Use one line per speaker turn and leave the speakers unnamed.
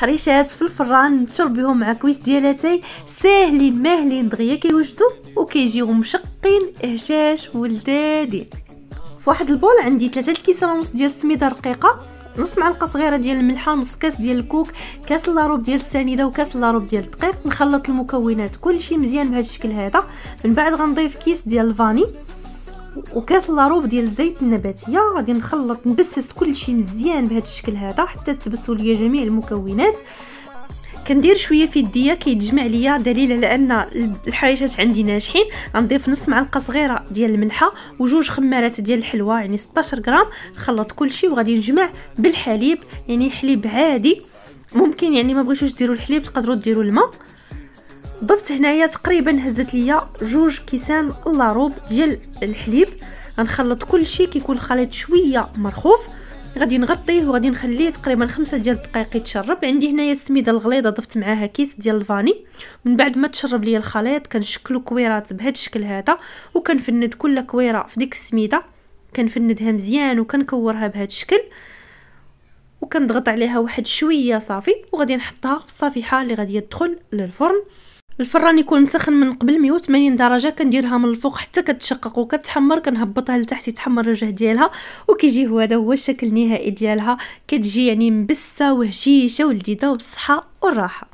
حريشات في الفران نشرب بهم مع كويس ديال اتاي ساهلين ماهلين دغيا كيوجدوا وكيجيو مشقين هشاش ولدادين. في واحد البول عندي 3 الكيسان ونص ديال السميده رقيقه، نص معلقه صغيره ديال الملحه، نص كاس ديال الكوك، كاس لاروب ديال السنيده وكاس لاروب ديال الدقيق. نخلط المكونات كلشي مزيان بهذا الشكل هذا. من بعد غنضيف كيس ديال الفاني وكاس لاروب ديال الزيت النباتيه. غادي نخلط نبسس كلشي مزيان بهذا الشكل هذا حتى تبسوا ليا جميع المكونات. كندير شويه في يديا كيتجمع ليا، دليل على ان الحريشات عندي ناجحين. غنضيف نص معلقه صغيره ديال الملحه وجوج خمارات ديال الحلوى يعني 16 غرام. نخلط كلشي وغادي نجمع بالحليب، يعني حليب عادي، ممكن يعني ما بغيتوش ديروا الحليب تقدروا ديروا الماء. ضفت هنايا تقريبا هزت ليا 2 كيسان لاروب ديال الحليب. غنخلط كلشي كيكون الخليط شويه مرخوف. غادي نغطيه وغادي نخليه تقريبا 5 ديال الدقائق يتشرب. عندي هنايا السميده الغليظه ضفت معاها كيس ديال الفاني. من بعد ما تشرب ليا الخليط كنشكلو كويرات بهذا الشكل هذا وكنفند كل كويره في ديك السميده، كنفندها مزيان وكنكورها بهذا الشكل وكنضغط عليها واحد شويه صافي. وغادي نحطها في الصفيحه اللي غادي تدخل للفرن. الفران يكون مسخن من قبل 180 درجه. كنديرها من الفوق حتى كتشقق وكتحمر، كنهبطها لتحت يتحمر الوجه ديالها وكيجي هذا هو الشكل النهائي ديالها. كتجي يعني مبسه وهشيشه ولذيذه وبالصحه والراحه.